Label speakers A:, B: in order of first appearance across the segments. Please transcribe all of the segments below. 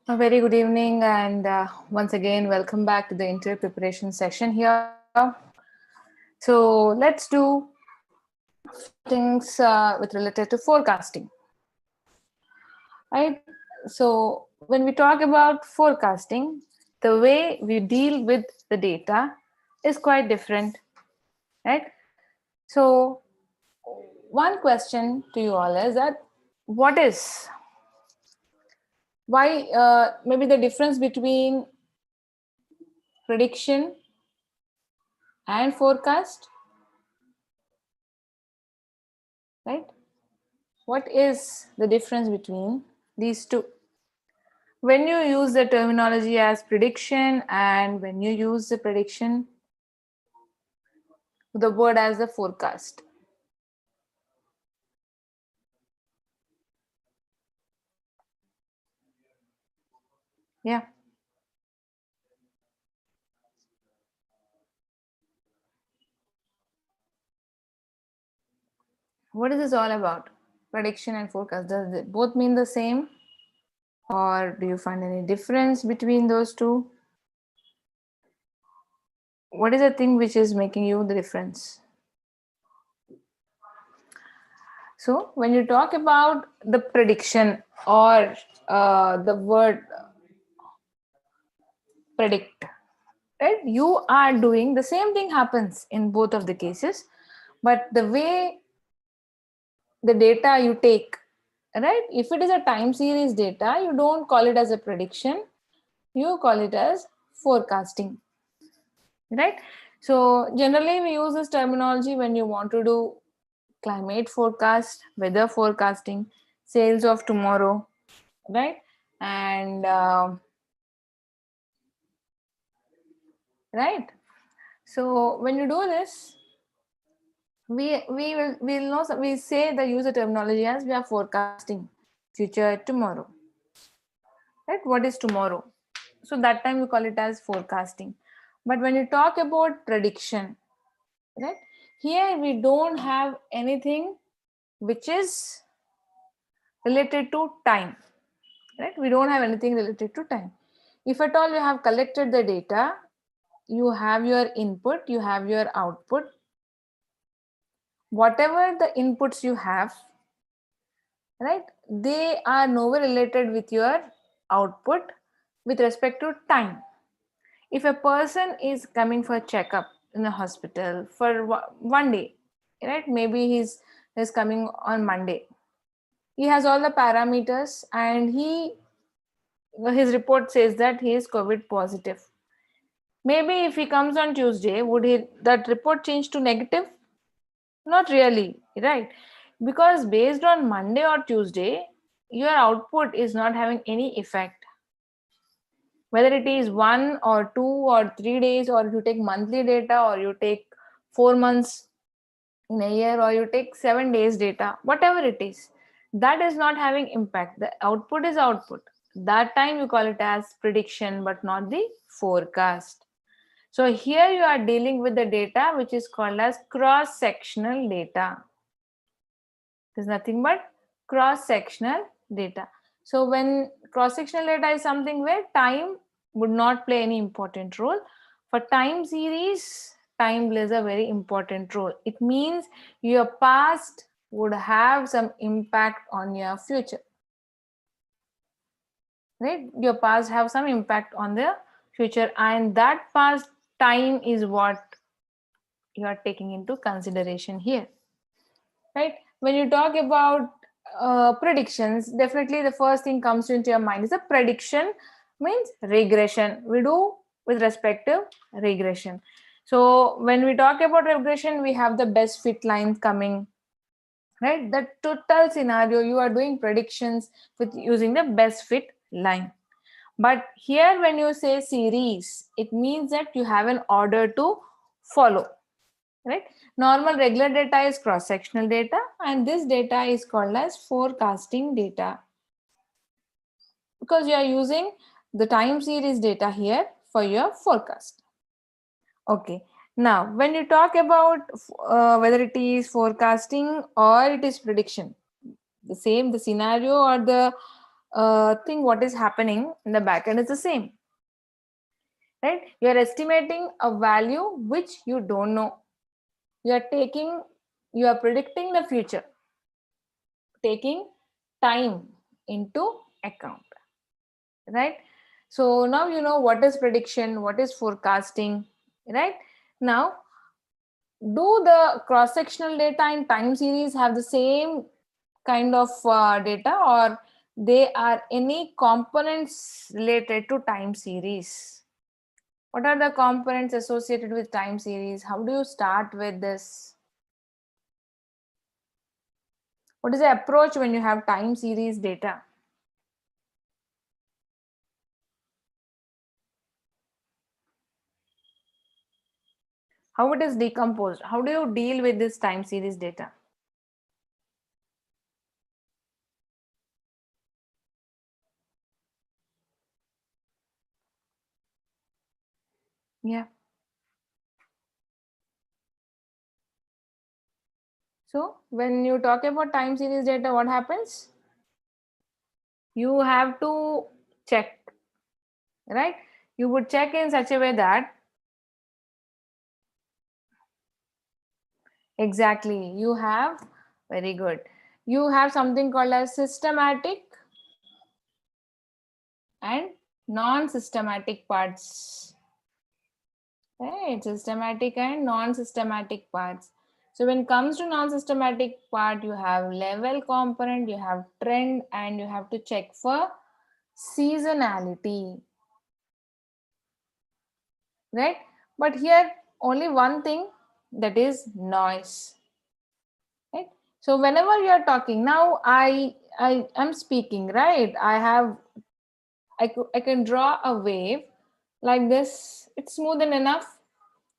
A: A very good evening, and once again, welcome back to the interview preparation session here. So, let's do few things with related to forecasting, right? So, when we talk about forecasting, the way we deal with the data is quite different, right? So, one question to you all is that what is why maybe the difference between prediction and forecast, right? What is the difference between these two? When you use the terminology as prediction and when you use the prediction, the word as the forecast. Yeah. What is this all about? Prediction and forecast. Does it both mean the same? Or do you find any difference between those two? What is the thing which is making you the difference? So, when you talk about the prediction or the word predict, right, you are doing the same thing happens in both of the cases, but the way the data you take, right, if it is a time series data, you don't call it as a prediction, you call it as forecasting, right? So generally we use this terminology when you want to do climate forecast, weather forecasting, sales of tomorrow, right? And right, so when you do this, we'll know, we say the user terminology as we are forecasting future tomorrow, right? What is tomorrow? So that time we call it as forecasting. But when you talk about prediction, right, here we don't have anything which is related to time, right? We don't have anything related to time. If at all you have collected the data, you have your input, you have your output. Whatever the inputs you have, right, they are nowhere related with your output with respect to time. If a person is coming for a checkup in a hospital for one day, right, maybe he's coming on Monday, he has all the parameters and his report says that he is COVID positive. Maybe if he comes on Tuesday, would that report change to negative? Not really, right? Because based on Monday or Tuesday, your output is not having any effect. Whether it is 1 or 2 or 3 days, or you take monthly data, or you take 4 months in a year, or you take 7 days data, whatever it is, that is not having impact. The output is output. That time you call it as prediction, but not the forecast. So here you are dealing with the data which is called as cross-sectional data. There's nothing but cross-sectional data. So when cross-sectional data is something where time would not play any important role. For time series, time plays a very important role. It means your past would have some impact on your future. Right? Your past have some impact on the future, and that past time is what you are taking into consideration here. Right? When you talk about predictions, definitely the first thing comes into your mind is a prediction, means regression. We do with respect to regression. So when we talk about regression, we have the best fit lines coming, right? The total scenario, you are doing predictions with using the best fit line. But here when you say series, it means that you have an order to follow, right? Normal regular data is cross-sectional data, and this data is called as forecasting data, because you are using the time series data here for your forecast. Okay, now when you talk about whether it is forecasting or it is prediction, the scenario or the thing what is happening in the backend is the same, right? You are estimating a value which you don't know. You are predicting the future, taking time into account, right? So now you know what is prediction, what is forecasting, right? Now, do the cross-sectional data in time series have the same kind of data, or they are any components related to time series? What are the components associated with time series? How do you start with this? What is the approach when you have time series data? How it is decomposed? How do you deal with this time series data? Yeah. So when you talk about time series data, what happens? You have to check, right? You would check in such a way that exactly you have, very good. You have something called as systematic and non-systematic parts, right? Systematic and non-systematic parts. So when it comes to non-systematic part, you have level component, you have trend, and you have to check for seasonality, right? But here only one thing, that is noise, right? So whenever you are talking now, I am speaking, right? I can draw a wave like this. It's smooth and enough.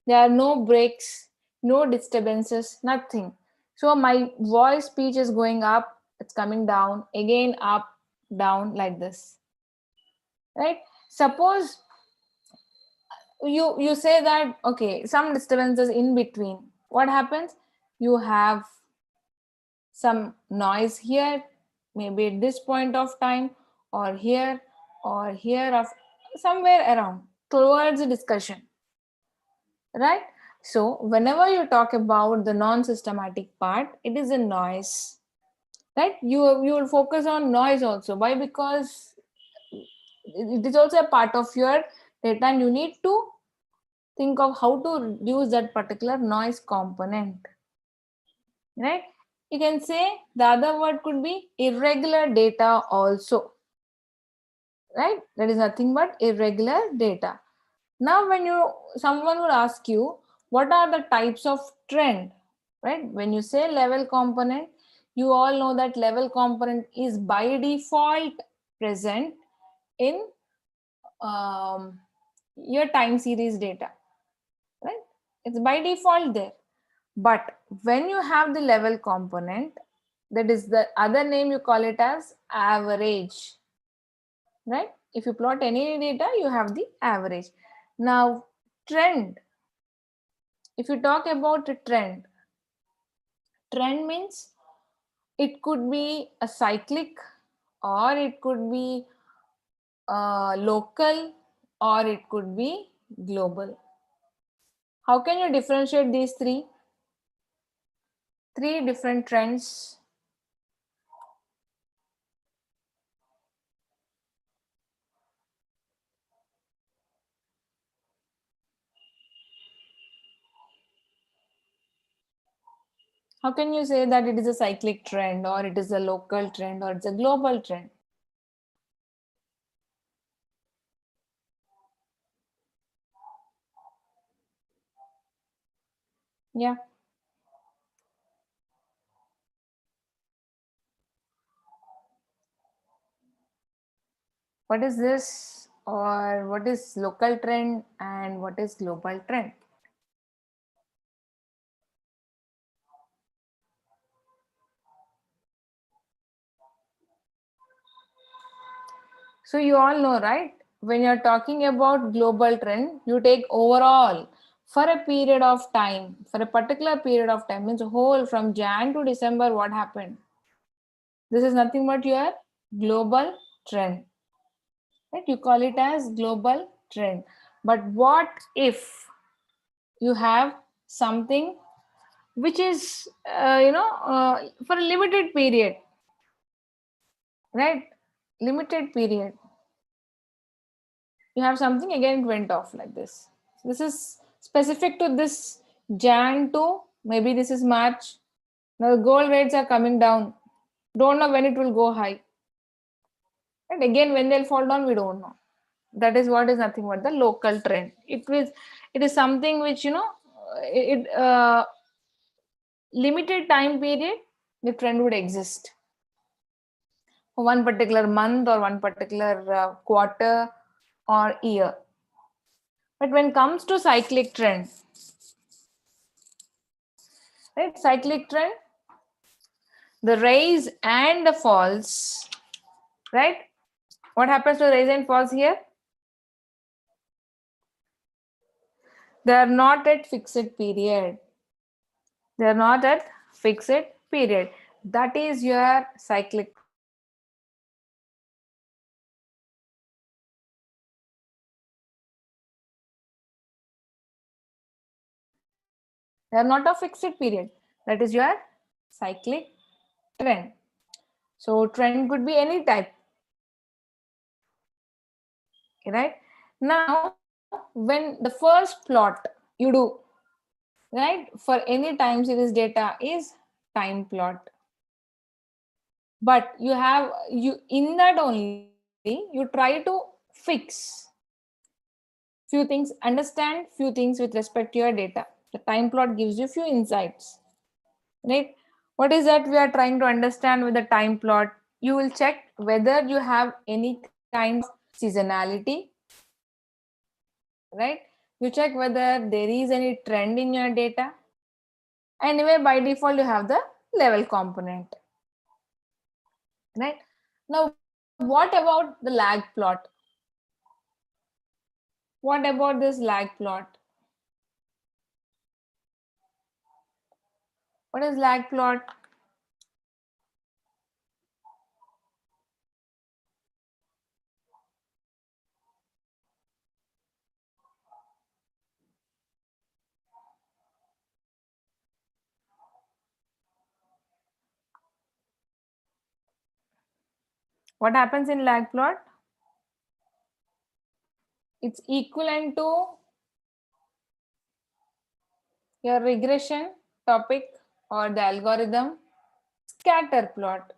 A: There are no breaks, no disturbances, nothing. So my voice pitch is going up, it's coming down, again up, down, like this, right? Suppose you say that okay, some disturbances in between. What happens? You have some noise here, maybe at this point of time, or here, of somewhere around towards the discussion, right? So whenever you talk about the non-systematic part, it is a noise, right? You will focus on noise also. Why? Because it is also a part of your data, and you need to think of how to reduce that particular noise component, right? You can say the other word could be irregular data also, right? That is nothing but irregular data. Now when someone would ask you what are the types of trend, right? When you say level component, you all know that level component is by default present in your time series data, right? It's by default there. But when you have the level component, that is the other name, you call it as average, right? If you plot any data, you have the average. Now, trend. If you talk about a trend means it could be a cyclic, or it could be local, or it could be global. How can you differentiate these three different trends? How can you say that it is a cyclic trend, or it is a local trend, or it's a global trend? Yeah. What is this, or what is local trend and what is global trend? So you all know, right? When you're talking about global trend, you take overall for a period of time, for a particular period of time, means whole from Jan to December, what happened? This is nothing but your global trend, right? You call it as global trend. But what if you have something which is, for a limited period, right? Limited period. You have something, again it went off like this. This is specific to this Jan to maybe this is March. Now the gold rates are coming down. Don't know when it will go high. And again, when they'll fall down, we don't know. That is what is nothing but the local trend. It is something which, it limited time period, the trend would exist for one particular month or one particular quarter or year. But when it comes to cyclic trend, right? Cyclic trend, the rise and the falls, right? What happens to rise and falls here? They are not at fixed period. They are not at fixed period. That is your cyclic trend. They are not a fixed period. That is your cyclic trend. So trend could be any type, right? Now, when the first plot you do, right, for any time series data is time plot. But you in that only you try to fix few things, understand few things with respect to your data. The time plot gives you few insights, right? What is that we are trying to understand with the time plot? You will check whether you have any kind of seasonality, right? You check whether there is any trend in your data. Anyway, by default, you have the level component, right? Now, what about the lag plot? What about this lag plot? What is lag plot? What happens in lag plot? It's equivalent to your regression topic or the algorithm scatter plot,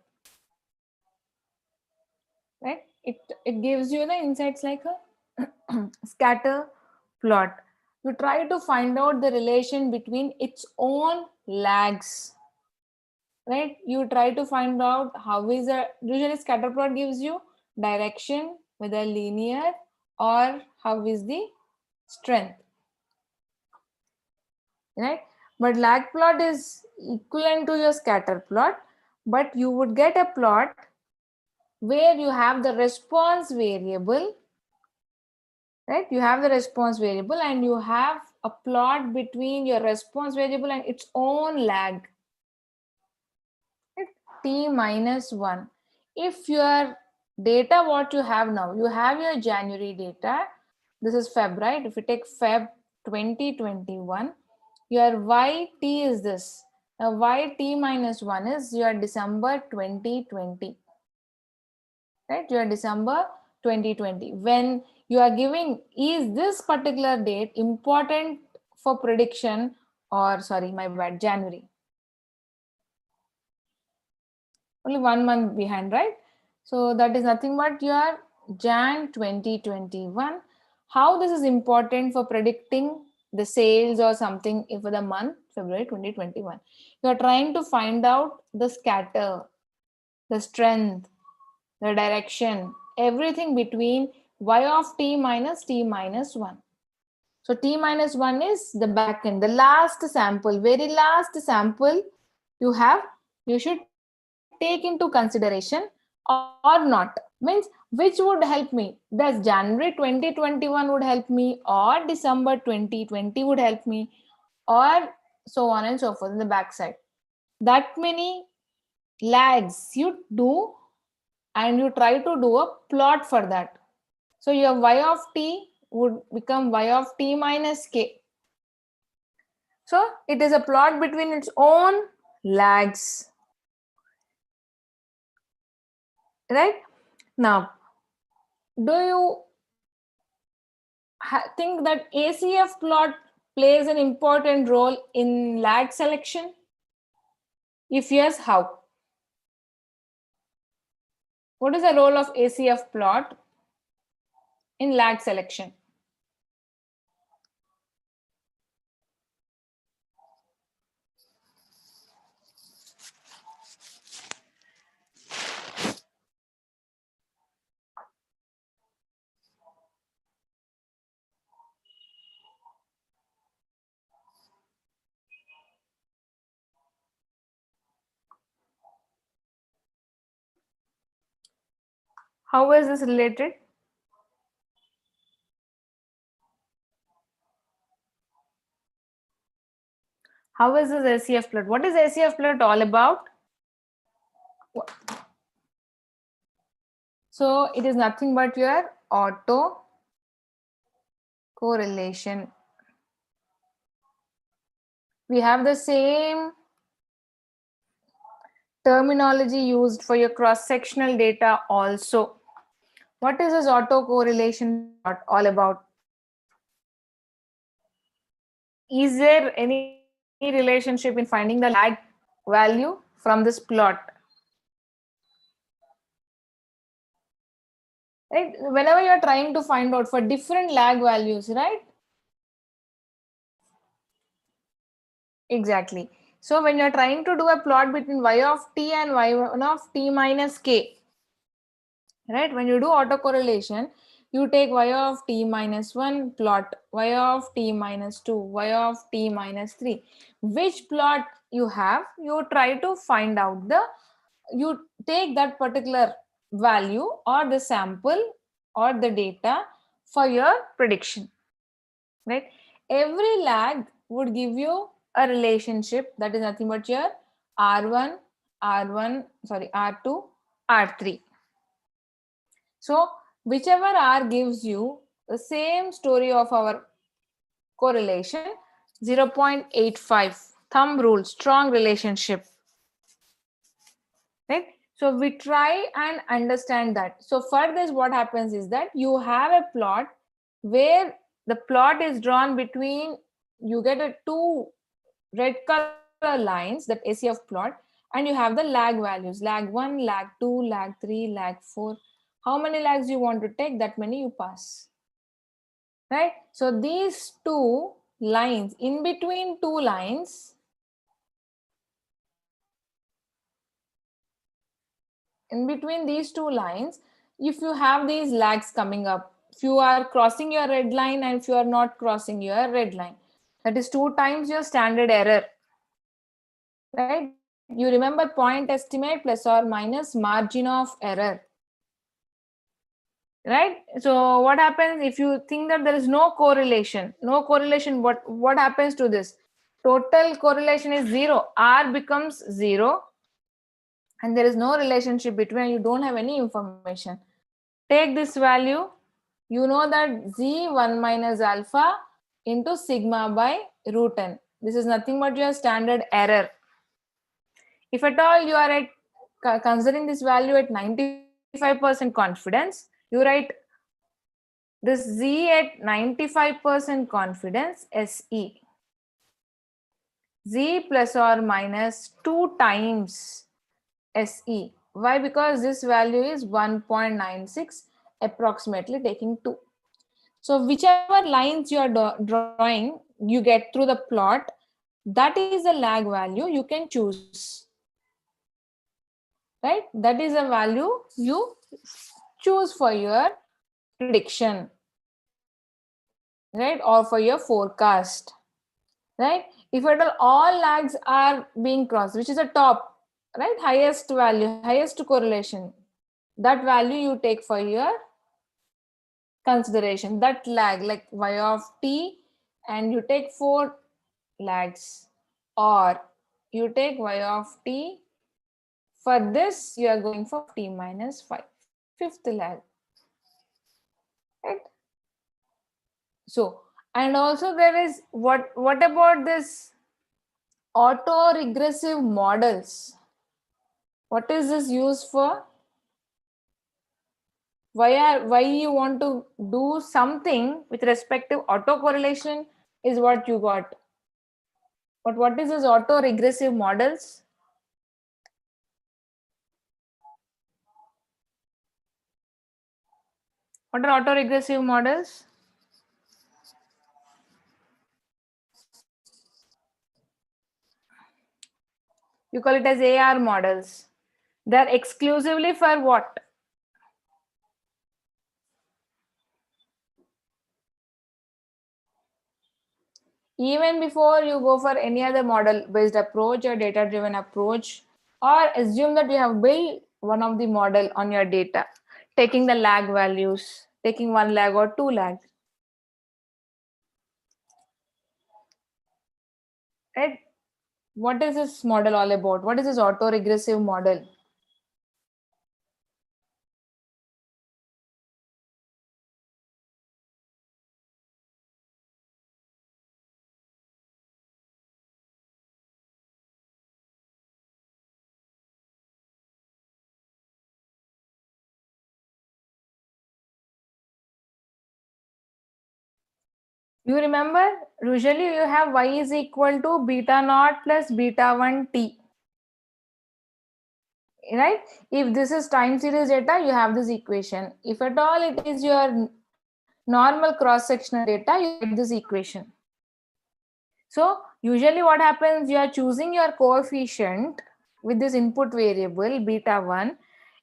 A: right? It gives you the insights like a scatter plot. You try to find out the relation between its own lags, right? You try to find out how is a usually scatter plot gives you direction, whether linear or how is the strength, right? But lag plot is equivalent to your scatter plot, but you would get a plot where you have the response variable, right? You have the response variable and you have a plot between your response variable and its own lag, right? T minus 1. If your data, what you have now, you have your January data, this is Feb, right? If you take Feb 2021, your YT is this. Now YT minus 1 is your December 2020, right? Your December 2020. When you are giving, is this particular date important for prediction or, sorry, my bad, January. Only 1 month behind, right? So that is nothing but your Jan 2021. How this is important for predicting the sales or something for the month February 2021. You are trying to find out the scatter, the strength, the direction, everything between y of t minus 1. So t minus 1 is the back end, the last sample, very last sample you have, you should take into consideration or not. Means which would help me? Does January 2021 would help me, or December 2020 would help me, or so on and so forth in the backside. That many lags you do and you try to do a plot for that. So your y of t would become y of t minus k. So it is a plot between its own lags. Right? Now, do you think that ACF plot plays an important role in lag selection? If yes, how? What is the role of ACF plot in lag selection? How is this related? How is this ACF plot? What is ACF plot all about? So it is nothing but your auto correlation. We have the same terminology used for your cross-sectional data also. What is this autocorrelation plot all about? Is there any relationship in finding the lag value from this plot? Right? Whenever you are trying to find out for different lag values, right? Exactly. So when you're trying to do a plot between y of t and y1 of t minus k, right? When you do autocorrelation, you take y of t minus 1 plot, y of t minus 2, y of t minus 3. Which plot you have, you try to find out you take that particular value or the sample or the data for your prediction, right? Every lag would give you a relationship that is nothing but your R1, R2, R3. So whichever R gives you the same story of our correlation, 0.85, thumb rule, strong relationship, right? So we try and understand that. So for this, what happens is that you have a plot where the plot is drawn between, you get a two red color lines, that ACF plot, and you have the lag values, lag 1, lag 2, lag 3, lag 4. How many lags you want to take, that many you pass, right? So these two lines, in between two lines, in between these two lines, if you have these lags coming up, if you are crossing your red line and if you are not crossing your red line, that is 2 times your standard error, right? You remember point estimate plus or minus margin of error, right? So what happens if you think that there is no correlation, what happens to this? Total correlation is 0, R becomes 0, and there is no relationship between, you don't have any information. Take this value, you know that z1 minus alpha into sigma by root n. This is nothing but your standard error. If at all you are considering this value at 95% confidence, you write this z at 95% confidence SE. Z plus or minus 2 times SE. Why? Because this value is 1.96, approximately taking 2. So whichever lines you are drawing, you get through the plot, that is the lag value you can choose, right? That is a value you choose for your prediction, right? Or for your forecast, right? If at all lags are being crossed, which is a top, right? Highest value, highest correlation, that value you take for your consideration, that lag, like y of t, and you take 4 lags, or you take y of t For this, you are going for t minus 5, fifth lag. Right? So, and also there is what about this auto-regressive models? What is this used for? Why you want to do something with respect to autocorrelation is what you got. But what is this auto-regressive models? What are auto-regressive models? You call it as AR models. They're exclusively for what? Even before you go for any other model based approach or data driven approach, or assume that you have built one of the model on your data, taking the lag values, taking 1 lag or 2 lag. Right? What is this model all about? What is this auto-regressive model? You remember, usually you have y is equal to beta naught plus beta 1 t. Right? If this is time series data, you have this equation. If at all it is your normal cross-sectional data, you get this equation. So usually what happens, you are choosing your coefficient with this input variable beta 1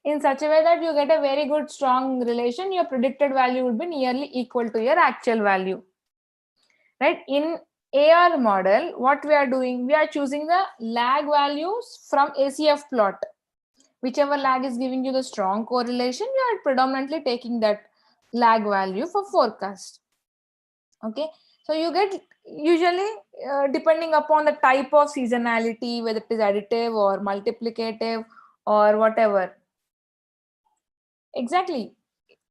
A: in such a way that you get a very good strong relation. Your predicted value would be nearly equal to your actual value. Right? In AR model, what we are doing, we are choosing the lag values from ACF plot. Whichever lag is giving you the strong correlation, you are predominantly taking that lag value for forecast. Okay, so you get usually depending upon the type of seasonality, whether it is additive or multiplicative or whatever. Exactly,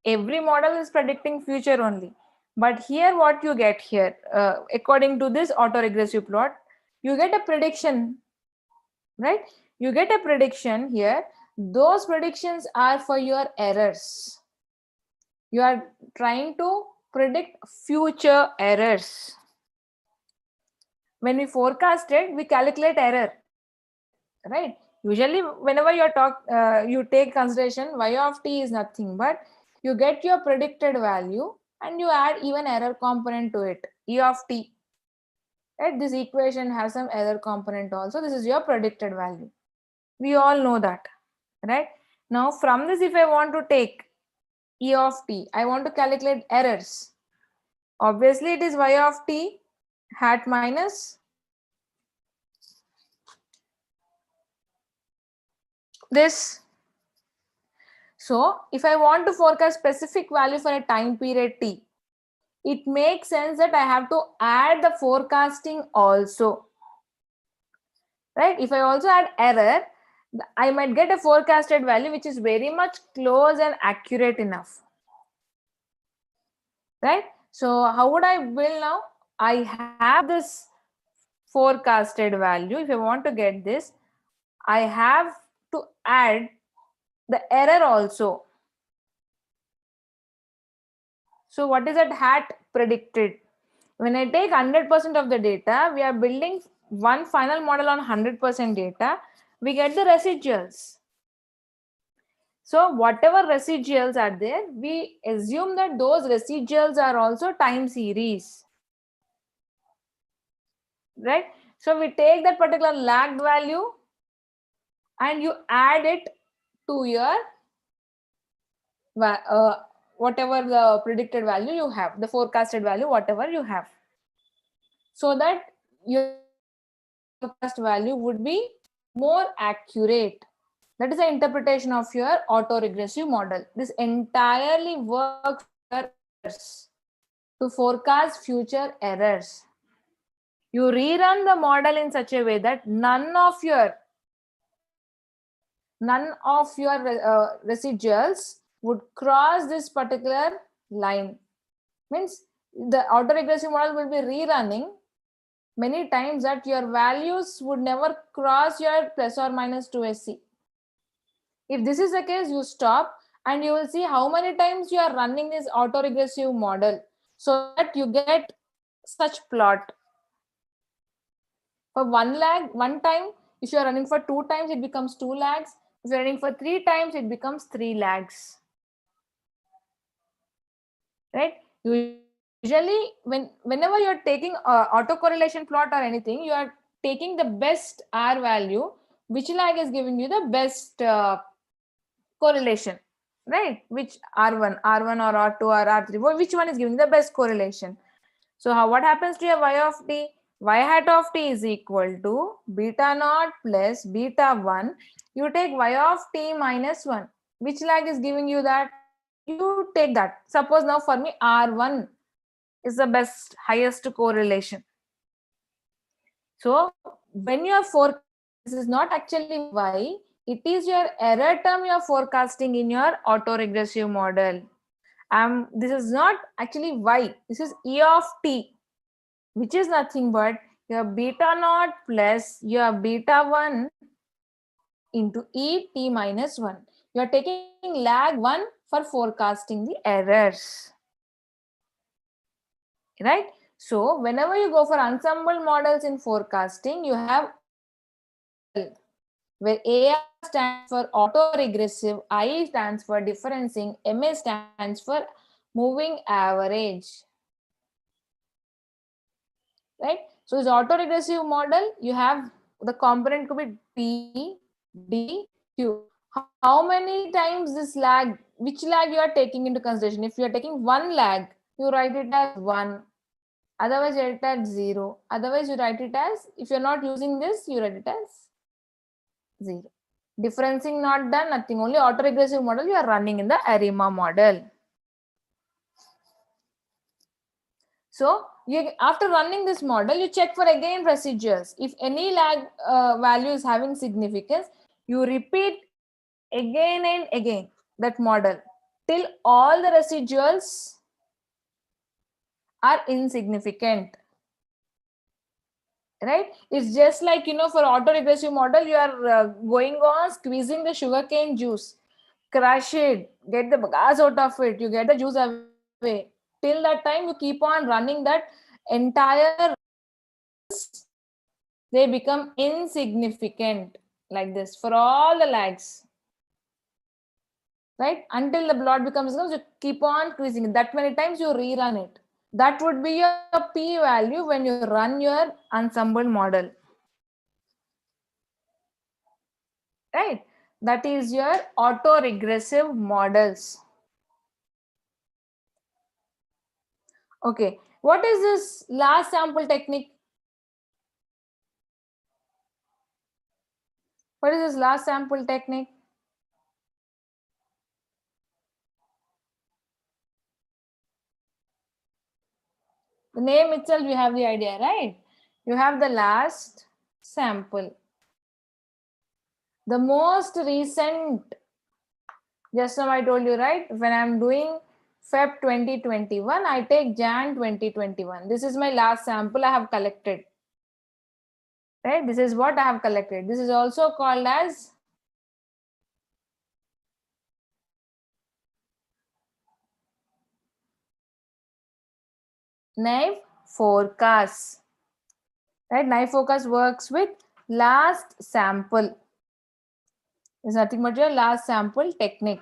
A: every model is predicting future only. But here what you get here, according to this autoregressive plot, you get a prediction, right? You get a prediction here. Those predictions are for your errors. You are trying to predict future errors. When we forecast it, we calculate error, right? Usually whenever you take consideration, y of t is nothing but you get your predicted value and you add even error component to it, e of t. Right? This equation has some error component also. This is your predicted value. We all know that, right? Now from this, if I want to take e of t, I want to calculate errors. Obviously it is y of t hat minus this. So if I want to forecast specific value for a time period t, it makes sense that I have to add the forecasting also. Right? If I also add error, I might get a forecasted value which is very much close and accurate enough. Right? So how would I build now? I have this forecasted value. If I want to get this, I have to add the error also. So what is that hat predicted? When I take 100% of the data, we are building one final model on 100% data, we get the residuals. So whatever residuals are there, we assume that those residuals are also time series. Right? So we take that particular lagged value and you add it to your whatever the predicted value you have, the forecasted value, whatever you have. So that your forecast value would be more accurate. That is the interpretation of your auto-regressive model. This entirely works for errors, to forecast future errors. You rerun the model in such a way that none of your none of your residuals would cross this particular line. Means the autoregressive model will be rerunning many times that your values would never cross your plus or minus 2SC. If this is the case, you stop and you will see how many times you are running this autoregressive model so that you get such plot. For one lag, one time, if you are running for 2 times, it becomes 2 lags. If you are running for 3 times, it becomes 3 lags. Right? Usually, whenever you are taking autocorrelation plot or anything, you are taking the best R value, which lag is giving you the best correlation, right? Which R1 or R2 or R3, which one is giving the best correlation? So what happens to your y of t? Y hat of t is equal to beta naught plus beta 1. You take y of t minus 1. Which lag is giving you that? You take that. Suppose now for me R1 is the best, highest correlation. So when you are forecasting, this is not actually y, it is your error term you are forecasting in your autoregressive model. This is not actually y, this is e of t, which is nothing but your beta naught plus your beta 1 into e t minus 1. You are taking lag 1 for forecasting the errors. Right? So whenever you go for ensemble models in forecasting, you have AR where AR stands for autoregressive, I stands for differencing, MA stands for moving average. Right? So this autoregressive model, you have the component could be P, D, Q. How many times this lag, which lag you are taking into consideration? If you are taking one lag, you write it as 1. Otherwise, you write it as 0. Otherwise, you write it as, if you're not using this, you write it as 0. Differencing not done, nothing. Only autoregressive model you are running in the ARIMA model. So, after running this model, you check for again residuals. If any lag value is having significance, you repeat again and again that model till all the residuals are insignificant. Right? It's just like, for autoregressive model, you are going on squeezing the sugarcane juice, crush it, get the gas out of it, you get the juice away. Till that time, you keep on running that entire, they become insignificant like this for all the lags. Right? Until the plot becomes, you keep on squeezing it. That many times you rerun it. That would be your p value when you run your ensemble model. Right? That is your autoregressive models. Okay. What is this last sample technique? What is this last sample technique? The name itself, you have the idea, right? You have the last sample. The most recent, just now I told you, right? When I'm doing Feb 2021, I take Jan 2021. This is my last sample I have collected. Right? This is what I have collected. This is also called as naive forecast. Right? Naive forecast works with last sample. It's nothing but your last sample technique.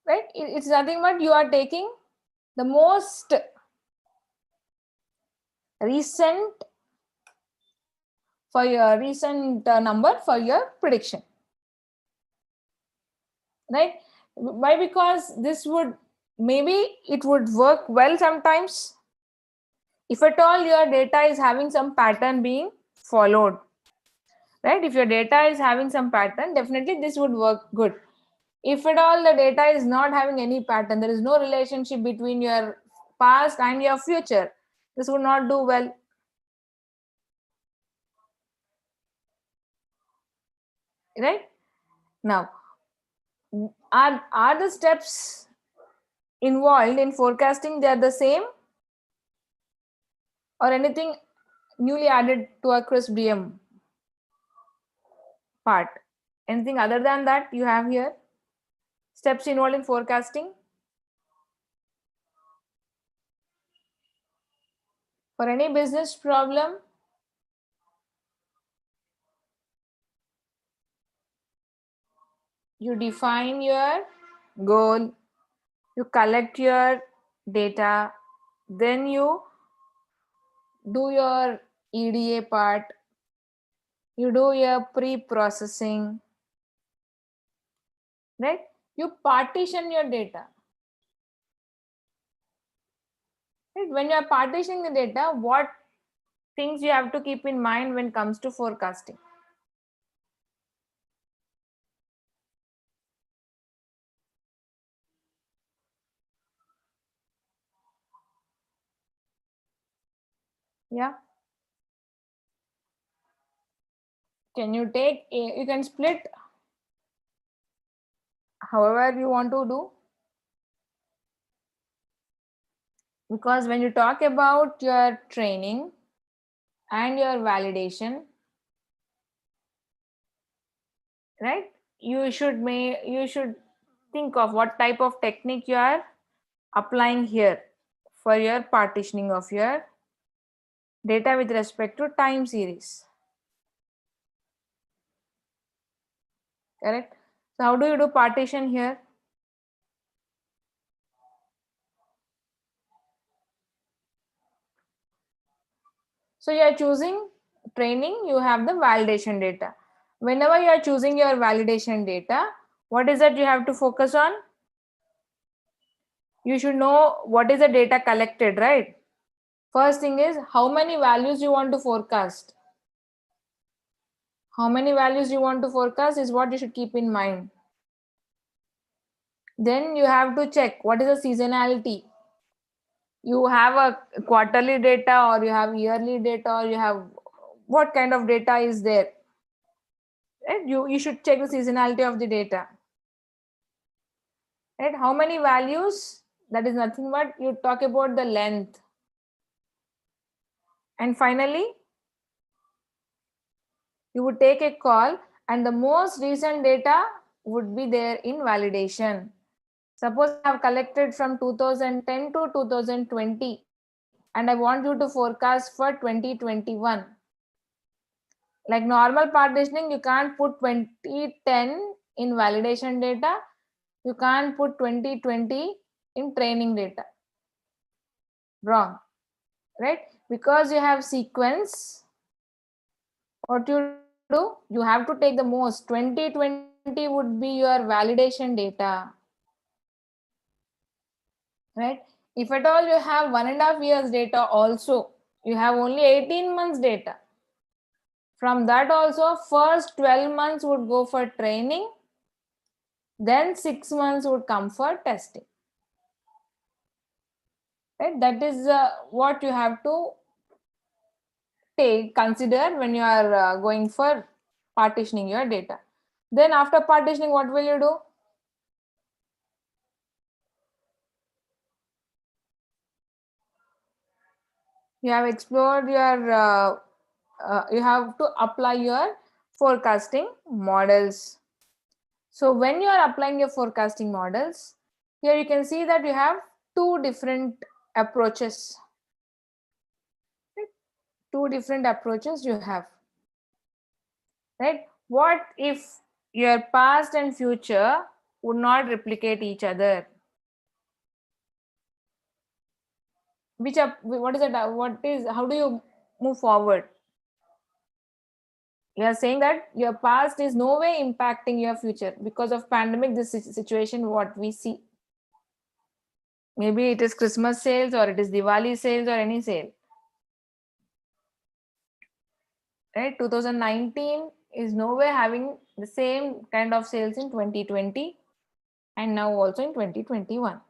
A: Right? It's nothing but you are taking the most recent for your recent number for your prediction. Right? Why? Because this would, maybe it would work well sometimes if at all your data is having some pattern being followed. Right? If your data is having some pattern, definitely this would work good. If at all the data is not having any pattern, there is no relationship between your past and your future, this would not do well. right? Now, are the steps involved in forecasting, they are the same, or anything newly added to our CRISP-DM part? Anything other than that you have here? Steps involved in forecasting? For any business problem, you define your goal, you collect your data, then you do your EDA part, you do your pre-processing, right? You partition your data. Right? When you are partitioning the data, what things you have to keep in mind when it comes to forecasting? Yeah. Can you take you can split however you want to do, because when you talk about your training and your validation, right, you should think of what type of technique you are applying here for your partitioning of your data with respect to time series. Correct? So how do you do partition here? So you are choosing training, you have the validation data. Whenever you are choosing your validation data, what is that you have to focus on? You should know what is the data collected, right? First thing is how many values you want to forecast. How many values you want to forecast is what you should keep in mind. Then you have to check what is the seasonality. You have a quarterly data, or you have yearly data, or you have what kind of data is there, right? You should check the seasonality of the data, right? How many values? That is nothing but you talk about the length. And finally, you would take a call, and the most recent data would be there in validation. Suppose I have collected from 2010 to 2020 and I want you to forecast for 2021. Like normal partitioning, you can't put 2010 in validation data, you can't put 2020 in training data. Wrong, right? Because you have sequence, what you do, you have to take the most. 2020 would be your validation data, right? If at all you have 1.5 years data, also you have only 18 months data. From that also, first 12 months would go for training, then 6 months would come for testing, right? That is what you have to consider when you are going for partitioning your data. Then after partitioning, what will you do? You have explored your you have to apply your forecasting models. So when you are applying your forecasting models, here you can see that you have two different approaches. Right? Two different approaches you have. Right? What if your past and future would not replicate each other? What is it? How do you move forward? You are saying that your past is no way impacting your future because of pandemic, this situation what we see. Maybe it is Christmas sales, or it is Diwali sales, or any sale. Right? 2019 is nowhere having the same kind of sales in 2020 and now also in 2021.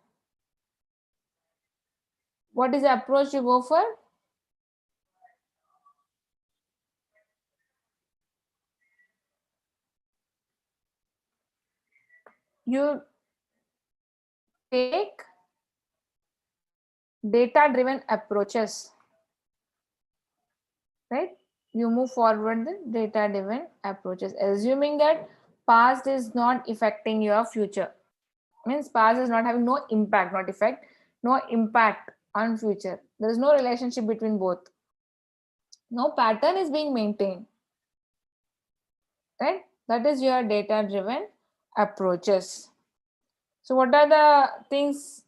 A: What is the approach you go for? you take data driven approaches, right? You move forward the data driven approaches, assuming that past is not affecting your future. Means past is not having no impact, not effect, no impact on future. There is no relationship between both. No pattern is being maintained, right? That is your data driven approaches. So what are the things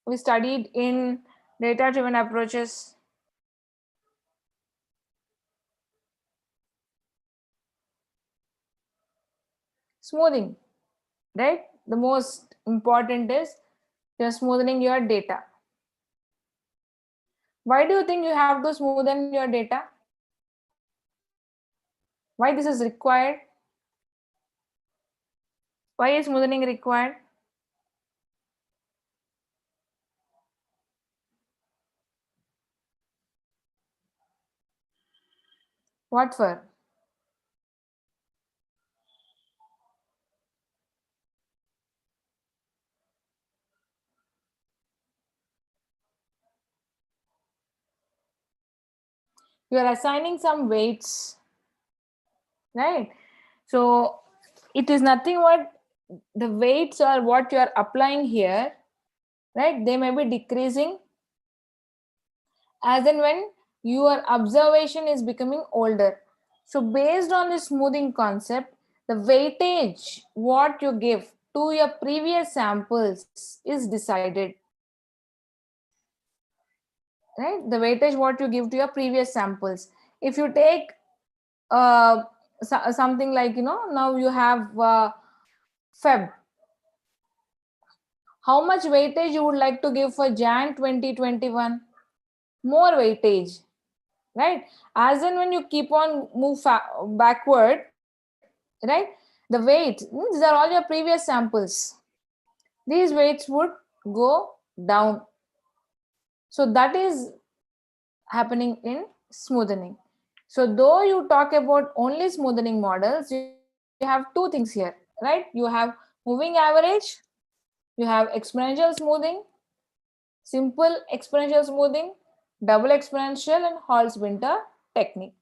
A: we studied in data driven approaches? Smoothing, right? The most important is you're smoothing your data. Why do you think you have to smoothen your data? Why this is required? Why is smoothing required? What for? You are assigning some weights, right? So it is nothing what the weights are what you are applying here, right? They may be decreasing as and when your observation is becoming older. So based on the smoothing concept, the weightage what you give to your previous samples is decided, right? The weightage what you give to your previous samples. If you take something like, now you have Feb. How much weightage you would like to give for Jan 2021? More weightage, right? As and when you keep on move backward, right? The weight, these are all your previous samples. These weights would go down. So that is happening in smoothing. So though you talk about only smoothing models, you have two things here, right? You have moving average, you have exponential smoothing, simple exponential smoothing, double exponential, and Hall-Winter technique.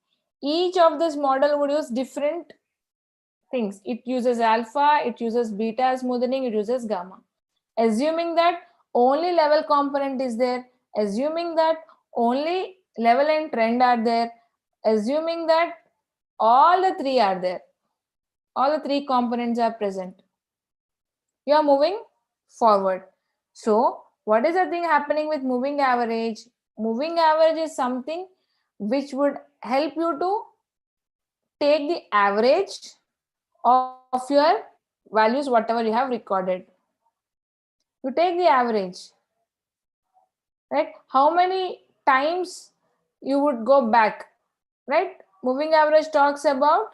A: Each of this model would use different things. It uses alpha, it uses beta smoothing, it uses gamma. Assuming that only level component is there, assuming that only level and trend are there, assuming that all the three are there, all the three components are present, you are moving forward. So what is the thing happening with moving average? Moving average is something which would help you to take the average of your values whatever you have recorded. You take the average, right? How many times you would go back, right? Moving average talks about,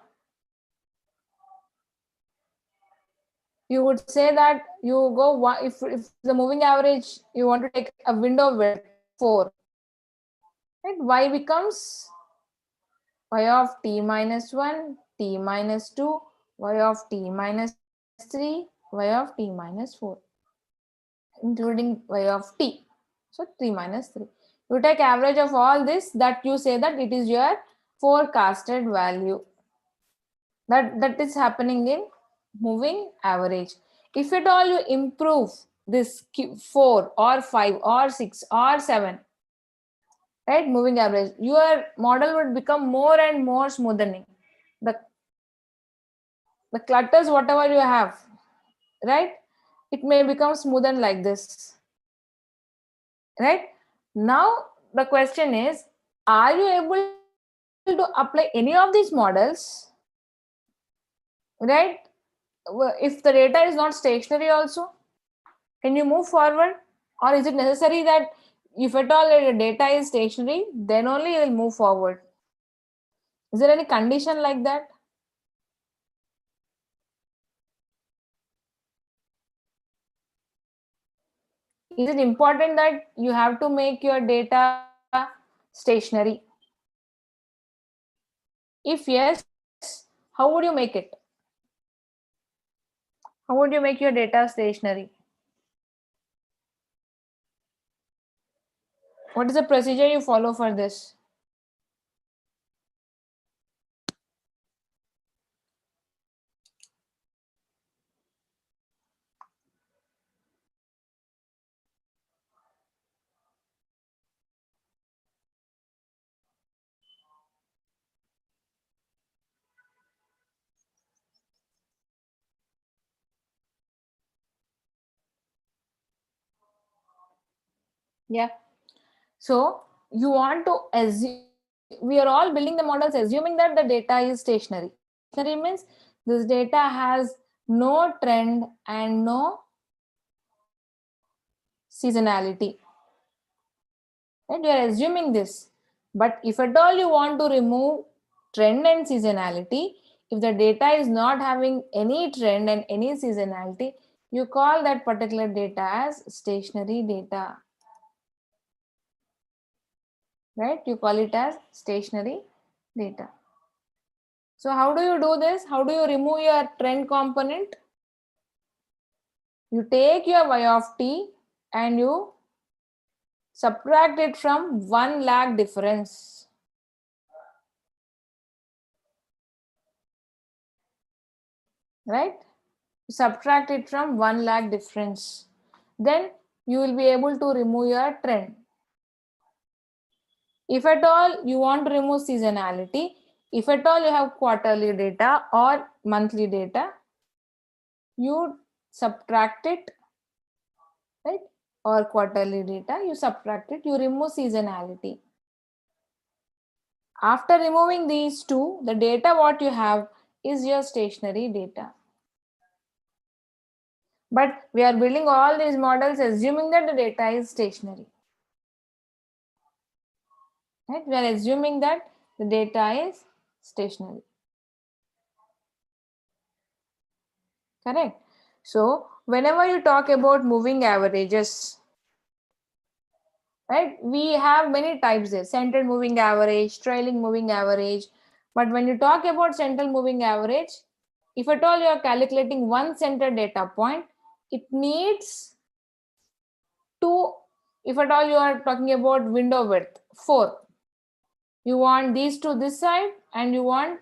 A: you would say that you go one, if the moving average you want to take a window width 4, right? Y becomes y of t minus 1, t minus 2, y of t minus 3, y of t minus 4, including y of t. So 3 minus 3. You take average of all this, that you say that it is your forecasted value. That is happening in moving average. If at all you improve this 4 or 5 or 6 or 7, right, moving average, your model would become more and more smoothing. The clutters whatever you have, right, it may become smoothened like this, right? Now the question is, are you able to apply any of these models, right? If the data is not stationary also, can you move forward? Or is it necessary that if at all the data is stationary, then only you will move forward? Is there any condition like that? Is it important that you have to make your data stationary? If yes, how would you make it? How would you make your data stationary? What is the procedure you follow for this? Yeah. So you want to assume, we are all building the models assuming that the data is stationary. Stationary means this data has no trend and no seasonality. Right? You are assuming this. But if at all you want to remove trend and seasonality, if the data is not having any trend and any seasonality, you call that particular data as stationary data. Right? You call it as stationary data. So how do you do this? How do you remove your trend component? You take your y of t and you subtract it from 1 lag difference. Right? Subtract it from 1 lag difference. Then you will be able to remove your trend. If at all you want to remove seasonality, if at all you have quarterly data or monthly data, you subtract it, right? Or quarterly data, you subtract it, you remove seasonality. After removing these two, the data what you have is your stationary data. But we are building all these models assuming that the data is stationary. Right? We are assuming that the data is stationary. Correct? So, whenever you talk about moving averages, right, we have many types there. Centered moving average, trailing moving average. But when you talk about central moving average, if at all you are calculating one center data point, it needs two, if at all you are talking about window width, 4. You want these to this side and you want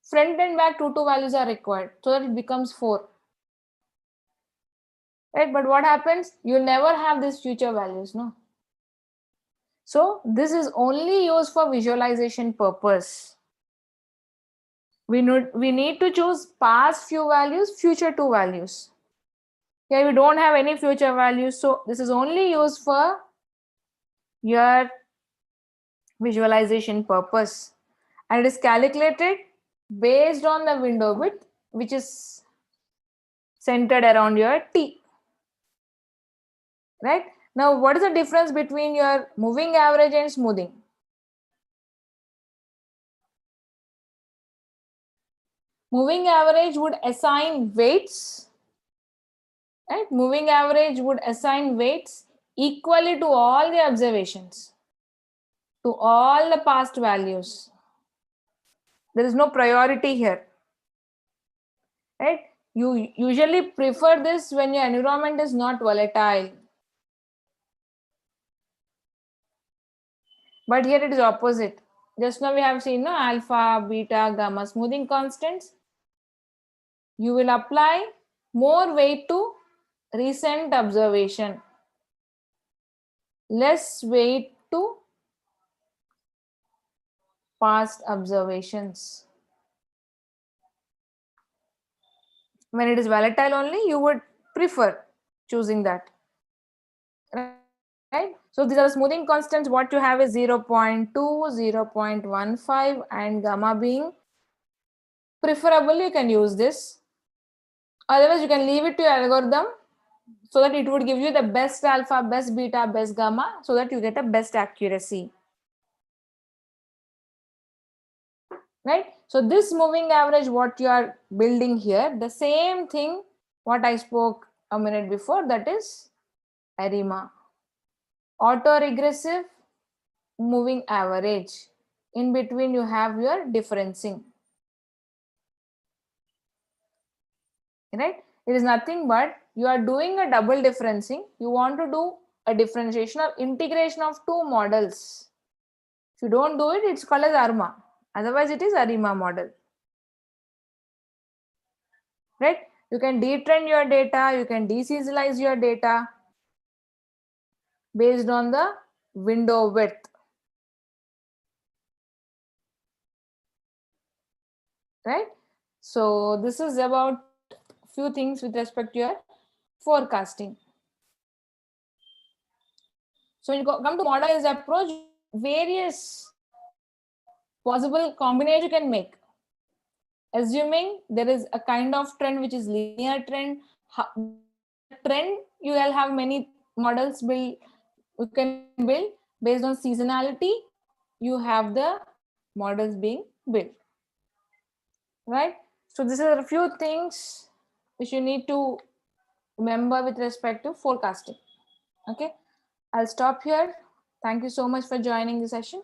A: front and back two values are required so that it becomes 4. Right? But what happens? You'll never have these future values, no? So this is only used for visualization purpose. We need to choose past few values, future 2 values. Yeah, we don't have any future values, so this is only used for your visualization purpose, and it is calculated based on the window width which is centered around your t. Right? Now what is the difference between your moving average and smoothing? Moving average would assign weights, right? Moving average would assign weights equally to all the observations, to all the past values. There is no priority here, right? You usually prefer this when your environment is not volatile. But here it is opposite. Just now we have seen no alpha, beta, gamma smoothing constants. You will apply more weight to recent observation, less weight to past observations. When it is volatile only, you would prefer choosing that. Right? So these are the smoothing constants. What you have is 0.2, 0.15 and gamma being preferable. You can use this. Otherwise, you can leave it to your algorithm so that it would give you the best alpha, best beta, best gamma so that you get a best accuracy. Right? So this moving average, what you are building here, the same thing what I spoke a minute before, that is ARIMA. Autoregressive moving average. In between you have your differencing. right? It is nothing but you are doing a double differencing. You want to do a differentiation or integration of two models. If you don't do it, it's called as ARMA. Otherwise, it is ARIMA model. Right? You can detrend your data, you can deseasonalize your data based on the window width. Right? So this is about few things with respect to your forecasting. So when you come to modernized approach, various possible combination you can make. Assuming there is a kind of trend which is linear trend, that trend you will have many models build. You can build based on seasonality. You have the models being built, right? So these are a few things which you need to remember with respect to forecasting. Okay, I'll stop here. Thank you so much for joining the session.